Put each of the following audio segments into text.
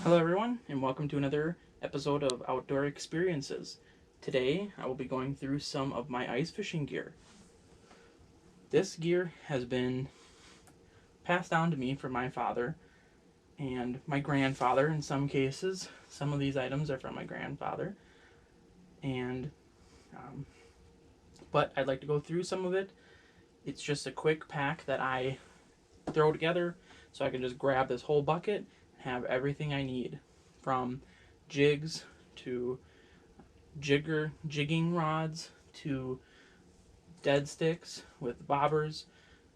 Hello everyone, and welcome to another episode of Outdoor Experiences. Today I will be going through some of my ice fishing gear. This gear has been passed down to me from my father and my grandfather in some cases. Some of these items are from my grandfather. And but I'd like to go through some of it. It's just a quick pack that I throw together so I can just grab this whole bucket and have everything I need, from jigs to jigging rods to dead sticks with bobbers,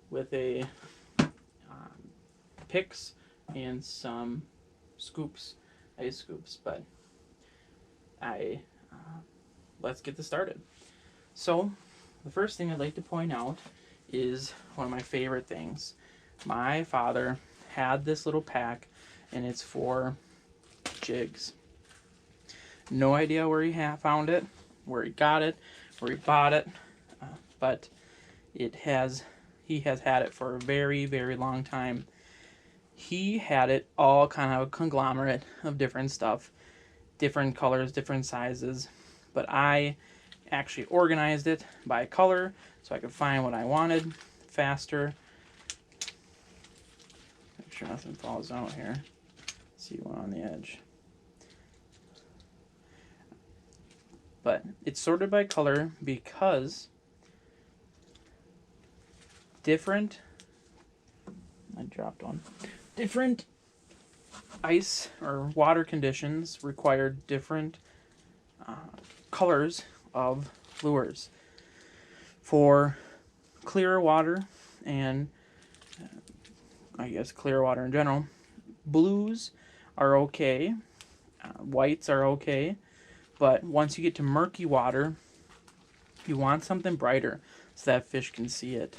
with a picks and some scoops, ice scoops. But I let's get this started. So the first thing I'd like to point out is one of my favorite things. My father had this little pack, and it's for jigs. No idea where he found it, where he got it, where he bought it, but he has had it for a very, very long time. He had it all kind of a conglomerate of different stuff, different colors, different sizes, but I actually organized it by color so I could find what I wanted faster. Make sure nothing falls out here. See one on the edge. But it's sorted by color because different ice or water conditions require different colors of lures. For clear water and I guess clear water in general, blues are okay, whites are okay, but once you get to murky water, you want something brighter so that fish can see it.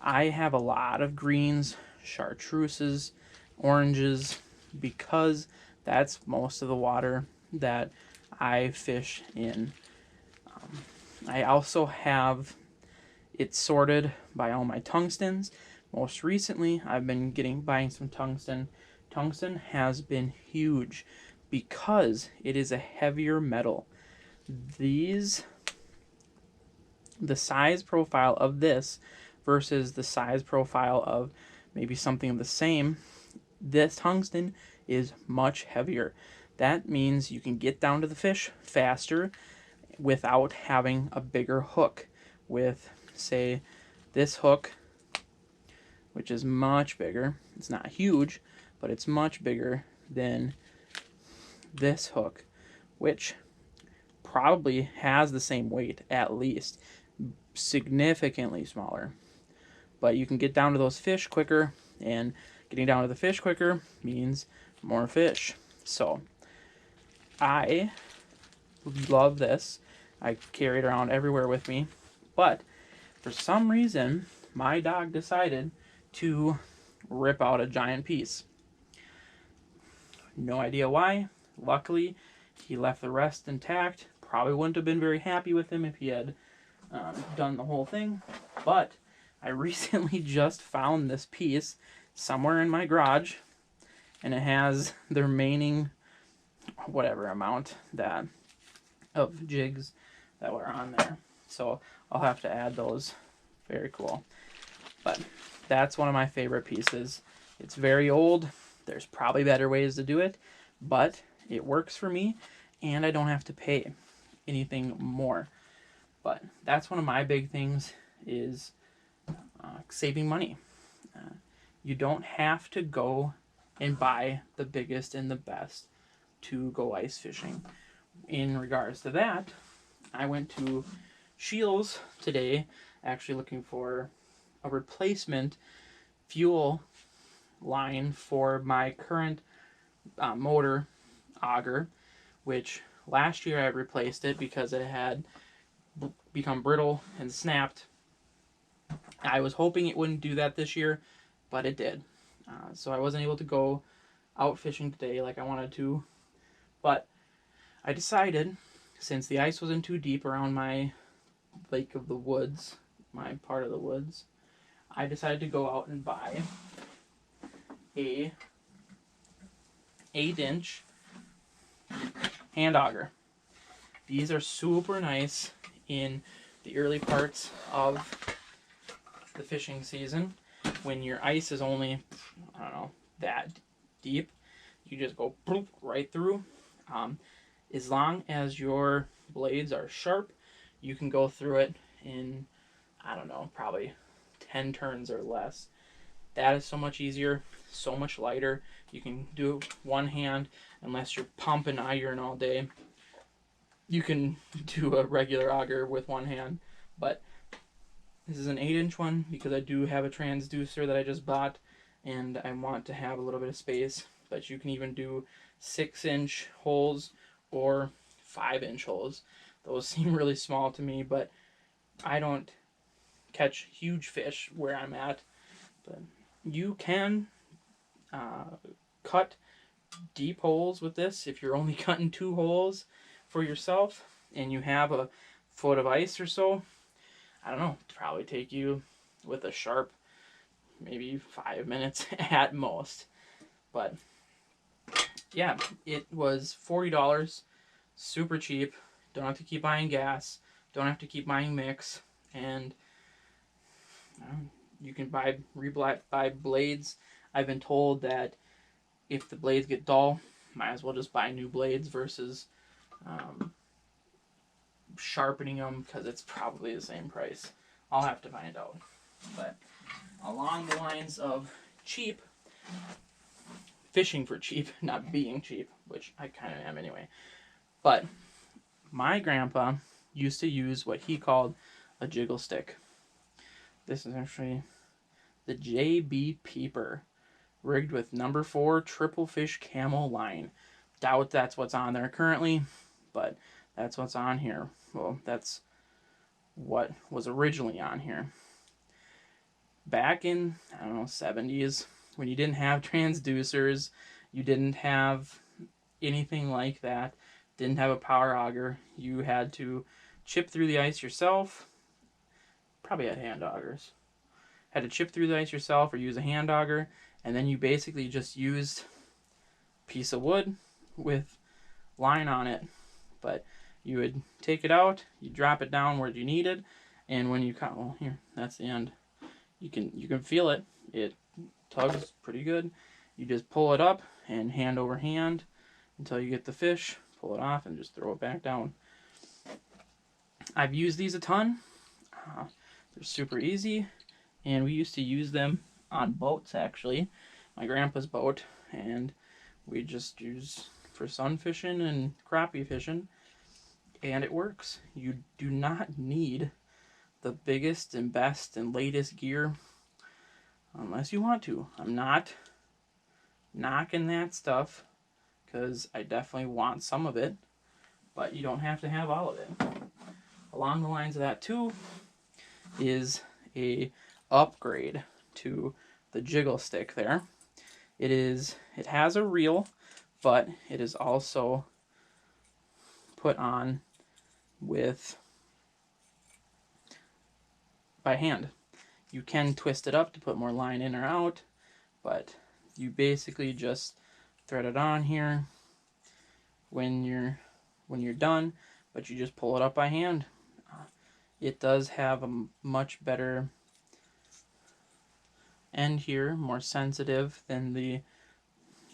I have a lot of greens, chartreuses, oranges, because that's most of the water that I fish in. I also have it sorted by all my tungstens. Most recently, I've been buying some tungsten. Tungsten has been huge because it is a heavier metal. The size profile of this versus the size profile of maybe something of the same, this tungsten is much heavier. That means you can get down to the fish faster without having a bigger hook. With, say, this hook, which is much bigger. It's not huge, but it's much bigger than this hook, which probably has the same weight, at least, significantly smaller. But you can get down to those fish quicker, and getting down to the fish quicker means more fish. So I love this. I carry it around everywhere with me, but for some reason my dog decided to rip out a giant piece. No idea why. Luckily, he left the rest intact. Probably wouldn't have been very happy with him if he had done the whole thing. But I recently just found this piece somewhere in my garage, and it has the remaining whatever amount of jigs that were on there. So I'll have to add those. Very cool. But that's one of my favorite pieces. It's very old. There's probably better ways to do it, but it works for me, and I don't have to pay anything more. But that's one of my big things, is saving money. You don't have to go and buy the biggest and the best to go ice fishing. In regards to that, I went to Shields today, actually looking for a replacement fuel line for my current motor, Auger, which last year I replaced it because it had become brittle and snapped. I was hoping it wouldn't do that this year, but it did. So I wasn't able to go out fishing today like I wanted to, but I decided, since the ice wasn't too deep around my lake of the woods, my part of the woods, I decided to go out and buy 8-inch hand auger. These are super nice in the early parts of the fishing season when your ice is only, I don't know, that deep. You just go right through. As long as your blades are sharp, you can go through it in, I don't know, probably 10 turns or less. That is so much easier, so much lighter. You can do it one hand unless you're pumping iron all day. You can do a regular auger with one hand, but this is an 8-inch one because I do have a transducer that I just bought and I want to have a little bit of space. But you can even do 6-inch holes or 5-inch holes. Those seem really small to me, but I don't catch huge fish where I'm at. But you can cut deep holes with this if you're only cutting 2 holes for yourself and you have a foot of ice or so. I don't know, it'd probably take you with a sharp maybe 5 minutes at most. But yeah, it was $40, super cheap. Don't have to keep buying gas, don't have to keep buying mix, and you can buy blades. I've been told that if the blades get dull, might as well just buy new blades versus sharpening them because it's probably the same price. I'll have to find out. But along the lines of cheap, fishing for cheap, not being cheap, which I kind of am anyway. But my grandpa used to use what he called a jiggle stick. This is actually the JB Peeper, rigged with number 4 triple fish camo line. Doubt that's what's on there currently, but that's what's on here. Well, that's what was originally on here. Back in, I don't know, 70s, when you didn't have transducers, you didn't have anything like that, didn't have a power auger, you had to chip through the ice yourself. Probably had hand augers. Had to chip through the ice yourself or use a hand auger, and then you basically just used a piece of wood with line on it. But you would take it out, you drop it down where you needed, and when you cut, well, here, that's the end. You can feel it. It tugs pretty good. You just pull it up and hand over hand until you get the fish, pull it off, and just throw it back down. I've used these a ton. They're super easy, and we used to use them on boats, actually. My grandpa's boat, and we just use for sun fishing and crappie fishing, and it works. You do not need the biggest and best and latest gear unless you want to. I'm not knocking that stuff because I definitely want some of it, but you don't have to have all of it. Along the lines of that too is a upgrade to the Jiggle Stick there. It has a reel, but it is also put on with by hand. You can twist it up to put more line in or out, but you basically just thread it on here when you're done, but you just pull it up by hand. It does have a much better end here, more sensitive than the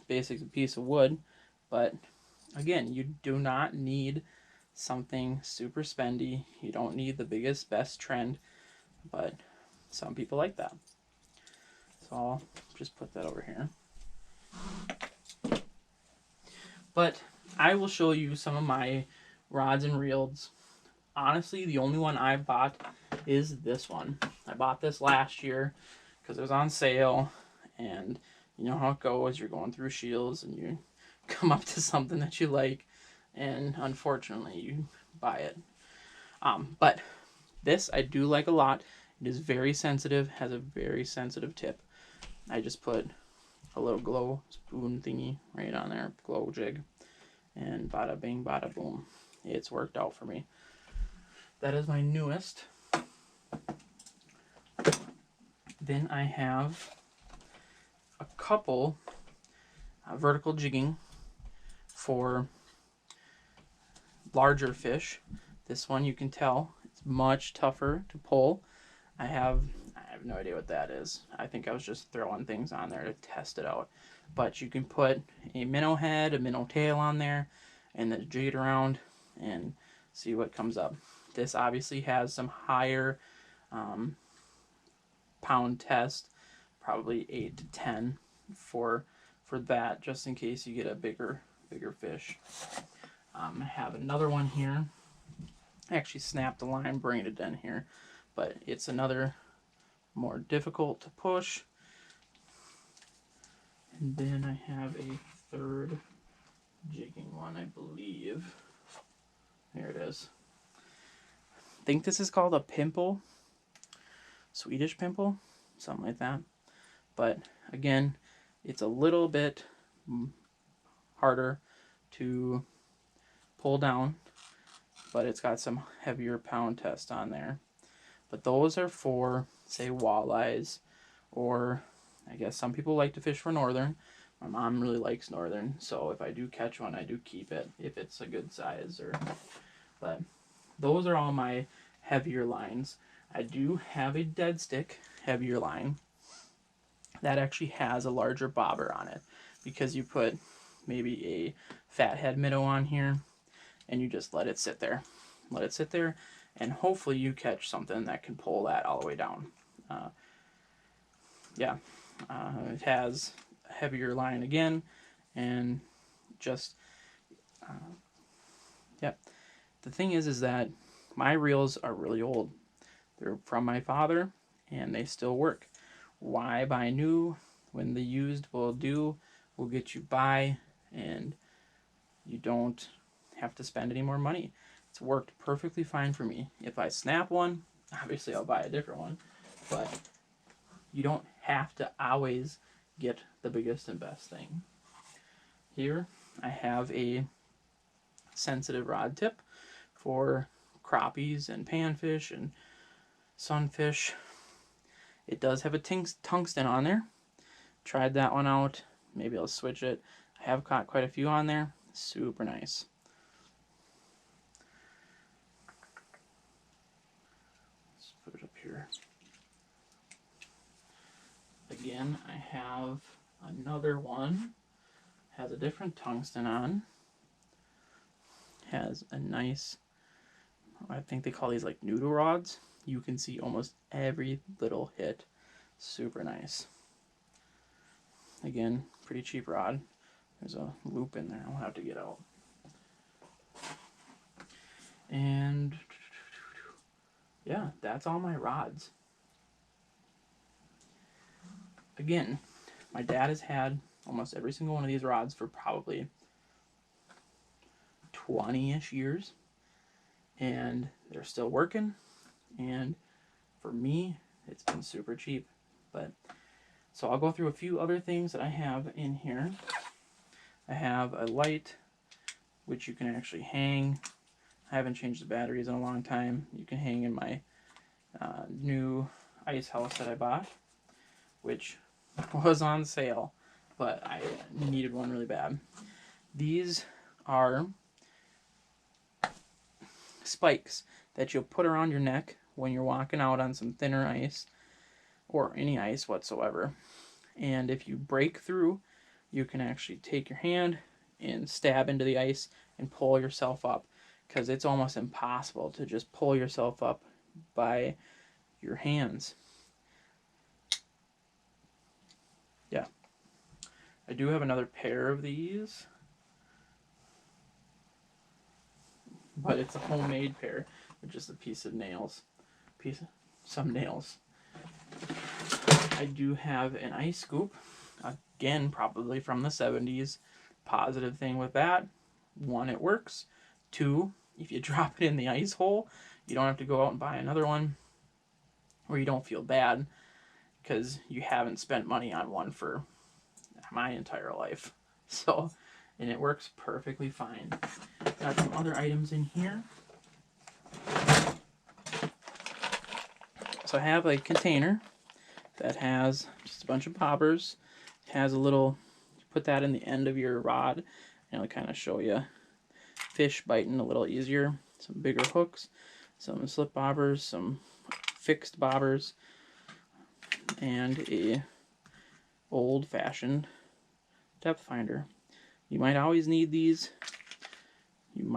basic piece of wood, but again, you do not need something super spendy. You don't need the biggest, best trend, but some people like that. So I'll just put that over here. But I will show you some of my rods and reels. Honestly, the only one I bought is this one. I bought this last year because it was on sale, and you know how it goes. You're going through Shields and you come up to something that you like, and unfortunately you buy it. But this I do like a lot. It is very sensitive, has a very sensitive tip. I just put a little glow spoon thingy right on there, glow jig, and bada bing, bada boom. It's worked out for me. That is my newest. Then I have a couple vertical jigging for larger fish. This one, you can tell it's much tougher to pull. I have no idea what that is. I think I was just throwing things on there to test it out. But you can put a minnow head, a minnow tail on there, and then jig it around and see what comes up. This obviously has some higher pound test, probably 8 to 10 for that, just in case you get a bigger fish. I have another one here. I actually snapped the line, bringing it in here, but it's another more difficult to push. And then I have a third jigging one, I believe. There it is. I think this is called a pimple, Swedish pimple, something like that. But again, it's a little bit harder to pull down, but it's got some heavier pound test on there. But those are for, say, walleyes, or I guess some people like to fish for northern. My mom really likes northern, so if I do catch one, I do keep it if it's a good size. But those are all my heavier lines. I do have a dead stick heavier line that actually has a larger bobber on it, because you put maybe a fathead minnow on here and you just let it sit there. Let it sit there, and hopefully you catch something that can pull that all the way down. It has a heavier line again, and just the thing is that my reels are really old. They're from my father, and they still work. Why buy new when the used will get you by, and you don't have to spend any more money? It's worked perfectly fine for me. If I snap one, obviously I'll buy a different one, but you don't have to always get the biggest and best thing. Here I have a sensitive rod tip for crappies and panfish and sunfish. It does have a tungsten on there. Tried that one out. Maybe I'll switch it. I have caught quite a few on there. Super nice. Let's put it up here. Again, I have another one. Has a different tungsten on. Has a nice, I think they call these like noodle rods. You can see almost every little hit. Super nice. Again, pretty cheap rod. There's a loop in there I'll have to get out. And yeah, that's all my rods. Again, my dad has had almost every single one of these rods for probably 20-ish years, and they're still working. And for me, it's been super cheap. But so I'll go through a few other things that I have in here. I have a light, which you can actually hang. I haven't changed the batteries in a long time. You can hang in my new ice house that I bought, which was on sale, but I needed one really bad. These are spikes that you'll put around your neck when you're walking out on some thinner ice, or any ice whatsoever. And if you break through, you can actually take your hand and stab into the ice and pull yourself up, because it's almost impossible to just pull yourself up by your hands. Yeah. I do have another pair of these, but it's a homemade pair with just a piece of nails. Some nails. I do have an ice scoop, again probably from the 70s. Positive thing with that, 1, it works. 2, if you drop it in the ice hole, you don't have to go out and buy another one, or you don't feel bad because you haven't spent money on one for my entire life. So, and it works perfectly fine. Got some other items in here. So I have a container that has just a bunch of poppers. It has a little, you put that in the end of your rod, And I'll kind of show you fish biting a little easier. Some bigger hooks, some slip bobbers, some fixed bobbers, and a old-fashioned depth finder. You might always need these. You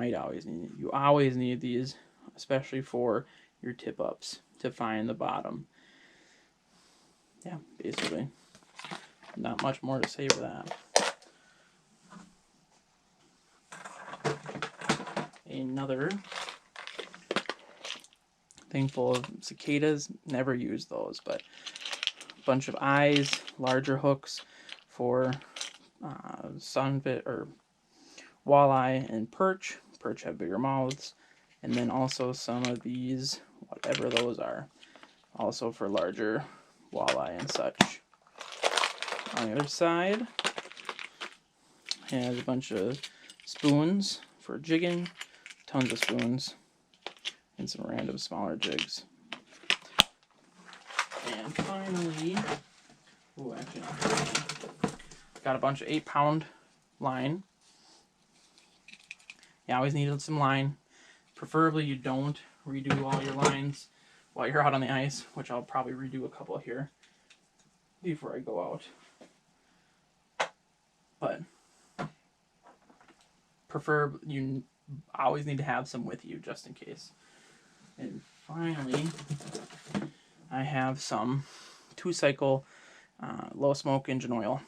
always need these, especially for your tip ups to find the bottom. Yeah, basically. Not much more to say for that. Another thing full of cicadas. Never use those, but a bunch of eyes, larger hooks for sunfish or walleye and perch. Perch have bigger mouths, and then also some of these, whatever those are, also for larger walleye and such. On the other side has a bunch of spoons for jigging, tons of spoons, and some random smaller jigs. And finally, got a bunch of 8-pound line. You always need some line. Preferably you don't redo all your lines while you're out on the ice, which I'll probably redo a couple here before I go out. But you always need to have some with you just in case. And finally, I have some 2-cycle low smoke engine oil.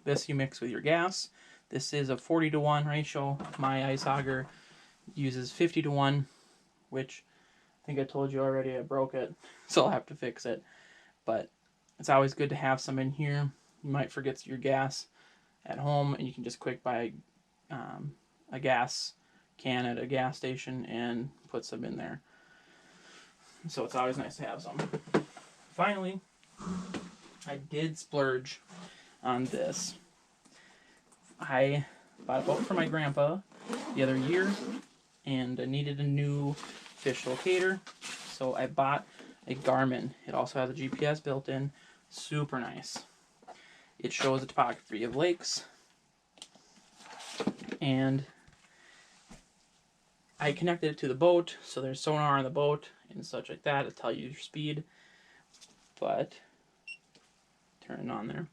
This you mix with your gas. This is a 40-to-1 ratio. My ice auger uses 50-to-1, which I think I told you already I broke it, so I'll have to fix it. But it's always good to have some in here. You might forget your gas at home, and you can just quick buy a gas can at a gas station and put some in there. So it's always nice to have some. Finally, I did splurge on this. I bought a boat for my grandpa the other year, and I needed a new fish locator, so I bought a Garmin. It also has a GPS built in. Super nice. It shows the topography of lakes, and I connected it to the boat, so there's sonar on the boat and such like that to tell you your speed. But turn it on there.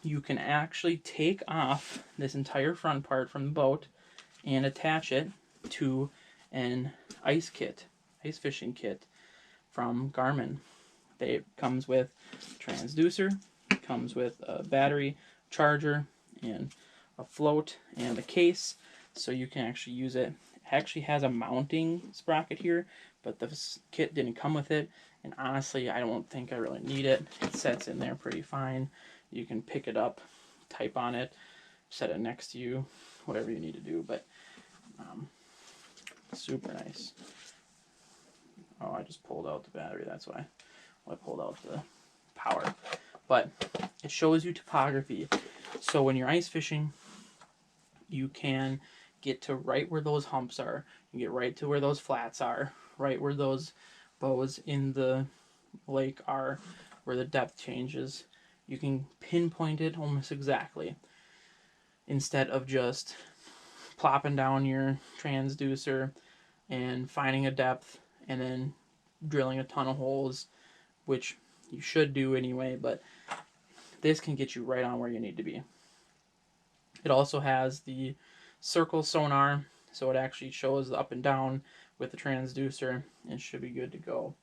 You can actually take off this entire front part from the boat and attach it to an ice fishing kit from Garmin. It comes with transducer, comes with a battery charger and a float and a case, so you can actually use it. It actually has a mounting sprocket here, but the kit didn't come with it, and honestly I don't think I really need it. It sets in there pretty fine. You can pick it up, type on it, set it next to you, whatever you need to do, but super nice. Oh, I just pulled out the battery, that's why. I pulled out the power. But it shows you topography. So when you're ice fishing, you can get to right where those humps are. You get right to where those flats are, right where those bows in the lake are, where the depth changes. You can pinpoint it almost exactly, instead of just plopping down your transducer and finding a depth and then drilling a ton of holes, which you should do anyway, but this can get you right on where you need to be. It also has the circle sonar, so it actually shows the up and down with the transducer and should be good to go.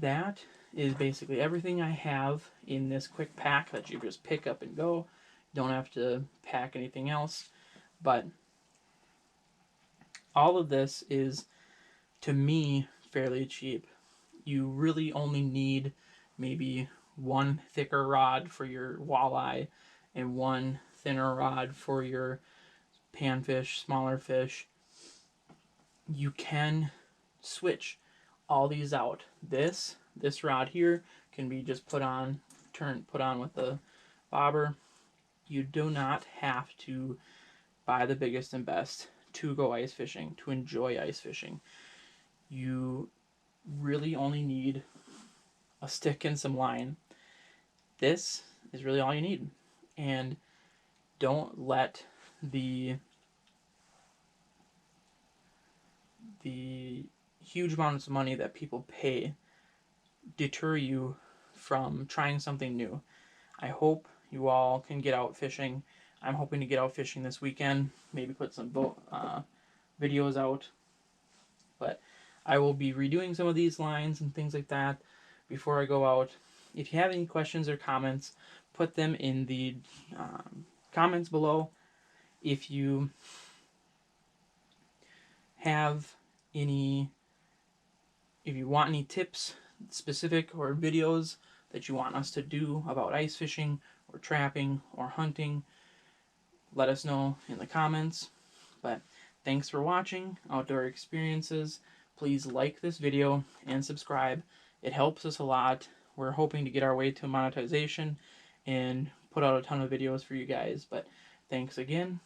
That is basically everything I have in this quick pack that you just pick up and go. Don't have to pack anything else, but all of this is, to me, fairly cheap. You really only need maybe one thicker rod for your walleye and one thinner rod for your panfish, smaller fish. You can switch all these out. This rod here can be just put on with the bobber. You do not have to buy the biggest and best to go ice fishing, to enjoy ice fishing. You really only need a stick and some line. This is really all you need. And don't let the huge amounts of money that people pay deter you from trying something new. I hope you all can get out fishing. I'm hoping to get out fishing this weekend, maybe put some videos out. But I will be redoing some of these lines and things like that before I go out. If you have any questions or comments, put them in the comments below. If you have if you want any tips, specific or videos that you want us to do about ice fishing or trapping or hunting, let us know in the comments. But thanks for watching Outdoor Experiences. Please like this video and subscribe. It helps us a lot. We're hoping to get our way to monetization and put out a ton of videos for you guys. But thanks again.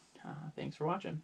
Thanks for watching.